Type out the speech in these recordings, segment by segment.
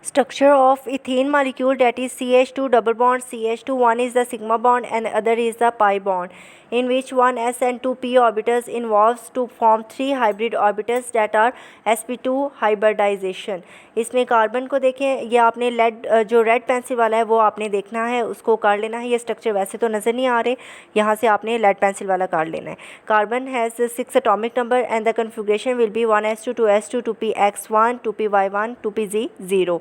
Structure of ethene molecule, that is CH2 double bond CH2, one is the sigma bond and other is the pi bond, in which one s and two p orbitals involves to form three hybrid orbitals that are sp2 hybridization। इसमें carbon को देखें, ये आपने जो red pencil वाला है वो आपने देखना है, उसको कर लेना है। ये स्ट्रक्चर वैसे तो नज़र नहीं आ रहे, यहाँ से आपने रेड पेंसिल वाला कर लेना है। Carbon has 6 atomic number and the configuration will be 1s2 2s2 2px1 2py1 2pz0।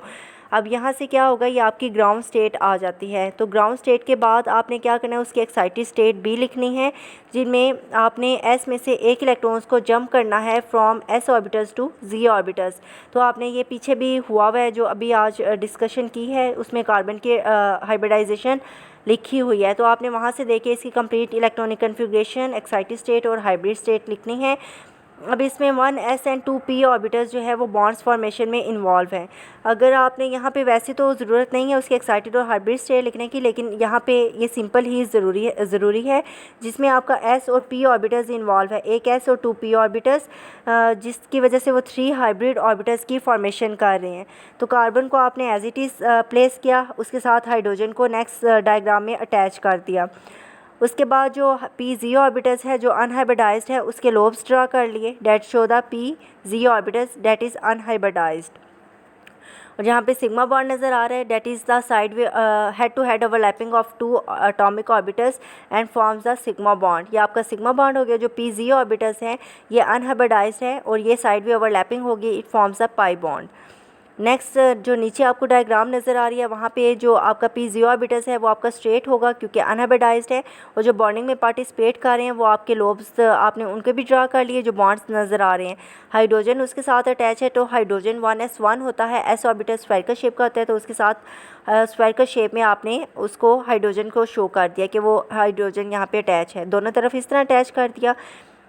अब यहाँ से क्या होगा, ये आपकी ग्राउंड स्टेट आ जाती है। तो ग्राउंड स्टेट के बाद आपने क्या करना है, उसकी एक्साइटेड स्टेट भी लिखनी है, जिनमें आपने s में से एक इलेक्ट्रॉन्स को जंप करना है from s orbitals to z orbitals. तो आपने ये पीछे भी हुआ है जो अभी आज डिस्कशन की है, उसमें कार्बन के हाइब्रिडाइजेशन लिखी हुई है। तो आपने वहाँ से देखे इसकी complete electronic configuration, excited state और हाइब्रिड स्टेट लिखनी है। अब इसमें 1s एंड 2p ऑर्बिटल्स जो है वो बॉन्ड्स फॉर्मेशन में इन्वॉल्व हैं। अगर आपने यहाँ पे, वैसे तो ज़रूरत नहीं है उसकी एक्साइटेड और हाइब्रिड स्टेट लिखने की, लेकिन यहाँ पे ये सिंपल ही ज़रूरी है जिसमें आपका s और p ऑर्बिटल्स इन्वॉल्व है, एक s और 2p ऑर्बिटल्स, जिसकी वजह से वो 3 हाइब्रिड ऑर्बिटल्स की फॉर्मेशन कर रहे हैं। तो कार्बन को आपने एज इट इज़ प्लेस किया, उसके साथ हाइड्रोजन को नेक्स्ट डायग्राम में अटैच कर दिया। उसके बाद जो pz ऑर्बिटल्स है जो अनहाइब्रिडाइज्ड है, उसके लोब्स ड्रा कर लिए, that show the pz orbitals that is unhybridized. और जहाँ पे सिग्मा बॉन्ड नज़र आ रहा है, that is the side way head to head overlapping of 2 atomic orbitals and forms the sigma bond. ये आपका सिग्मा बॉन्ड हो गया। जो pz ऑर्बिटल्स हैं ये अनहाइब्रिडाइज्ड है और ये साइड वे ओवरलैपिंग होगी, it forms the pi bond. Next जो नीचे आपको डायग्राम नज़र आ रही है, वहाँ पे जो आपका pz ऑर्बिटल्स है वो आपका स्ट्रेट होगा क्योंकि अनहाइब्रिडाइज्ड है, और जो बॉन्डिंग में पार्टिसिपेट कर रहे हैं वो आपके लोब्स आपने उनके भी ड्रा कर लिए, जो बॉन्ड्स नज़र आ रहे हैं। हाइड्रोजन उसके साथ अटैच है, तो हाइड्रोजन 1s1 होता है, s ऑर्बिटल स्फेरिकल शेप का होता है, तो उसके साथ स्फेरिकल शेप में आपने उसको हाइड्रोजन को शो कर दिया कि वो हाइड्रोजन यहाँ पे अटैच है, दोनों तरफ इस तरह अटैच कर दिया।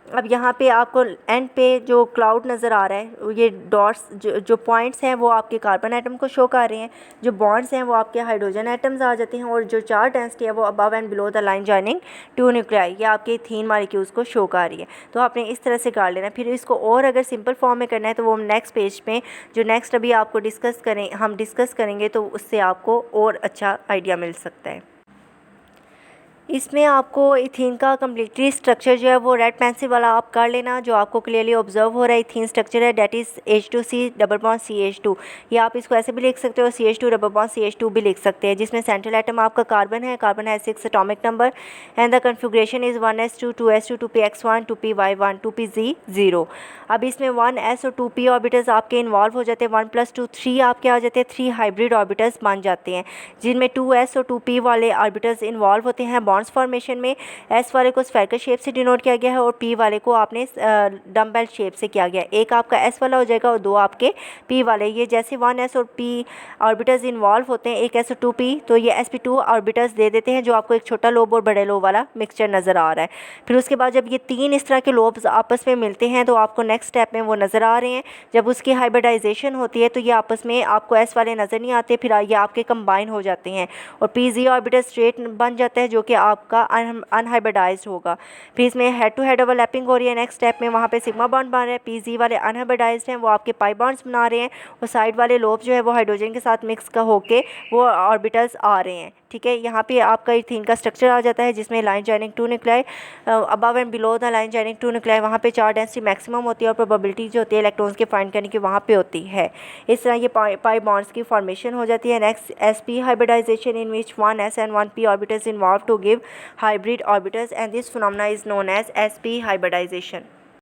अब यहाँ पे आपको एंड पे जो क्लाउड नज़र आ रहा है, ये डॉट्स जो पॉइंट्स हैं वो आपके कार्बन एटम को शो कर रहे हैं, जो बॉन्ड्स हैं वो आपके हाइड्रोजन एटम्स आ जाते हैं, और जो चार्ज डेंसिटी है वो above and below the line joining 2 nuclei, ये आपके इथीन मॉलिक्यूल्स को शो कर रही है। तो आपने इस तरह से कर लेना। फिर इसको और अगर सिंपल फॉर्म में करना है तो वो नेक्स्ट पेज में जो नेक्स्ट अभी आपको हम डिस्कस करेंगे, तो उससे आपको और अच्छा आइडिया मिल सकता है। इसमें आपको इथीन का कम्प्लीटली स्ट्रक्चर जो है वो रेड पेंसिल वाला आप कर लेना, जो आपको क्लियरली ऑब्जर्व हो रहा है। इथीन स्ट्रक्चर है that is H2C double bond CH2, या आप इसको ऐसे भी लिख सकते हो, CH2 डबल बॉन्ड CH2 भी लिख सकते हैं, जिसमें सेंट्रल एटम आपका कार्बन है। कार्बन है 6 atomic number and the configuration is 1s2 2s2 2px1 2py1 2pz0। अब इसमें 1s और 2p ऑर्बिटल्स आपके इन्वॉल्व हो जाते हैं, 1 + 2 3 आपके आ जाते हैं, 3 हाइब्रिड ऑर्बिटल्स बन जाते हैं, जिनमें 2s और 2p वाले ऑर्बिटल्स इन्वॉल्व होते हैं बॉन्ड्स फॉर्मेशन में। s वाले को स्फेरिकल शेप से डिनोट किया गया है और p वाले को आपने डम्बेल शेप से किया गया। एक आपका s वाला हो जाएगा और 2 आपके p वाले। ये जैसे 1s और p ऑर्बिटल्स इन्वॉल्व होते हैं, एक s और 2p, तो ये sp2 ऑर्बिटल्स दे देते हैं, जो आपको एक छोटा लोब और बड़े लोब वाला मिक्सचर नज़र आ रहा है। फिर उसके बाद जब ये 3 इस तरह के लोब्स आपस में मिलते हैं, तो आपको नेक्स्ट स्टेप में वो नज़र आ रहे हैं। जब उसकी हाइब्रिडाइजेशन होती है तो ये आपस में आपको s वाले नज़र नहीं आते, फिर ये आपके कंबाइन हो जाते हैं और pz ऑर्बिटल स्ट्रेट बन जाता है, जो कि आपका अनहाइब्रिडाइज्ड होगा। फिर इसमें हेड टू हेड ओवरलैपिंग हो रही है नेक्स्ट स्टेप में, वहाँ पे सिग्मा बॉन्ड बन रहा है, pz वाले अनहाइब्रिडाइज्ड हैं, वो आपके पाई बॉन्ड्स बना रहे हैं, और साइड वाले लोब जो है वो हाइड्रोजन के साथ मिक्स का होके वो ऑर्बिटल्स आ रहे हैं। ठीक है, यहाँ पे आपका इथीन का स्ट्रक्चर आ जाता है, जिसमें line joining 2 nuclei, above and below the line joining 2 nuclei, वहाँ पे चार्ज डेंसिटी मैक्सिमम होती है और प्रोबेबिलिटी जो होती है इलेक्ट्रॉन्स के फाइंड करने की वहाँ पे होती है। इस तरह ये पाई बॉन्ड्स की फॉर्मेशन हो जाती है। Next sp hybridization, in which 1s and 1p orbitals involve to give hybrid orbitals, and this phenomena is known as sp hybridization.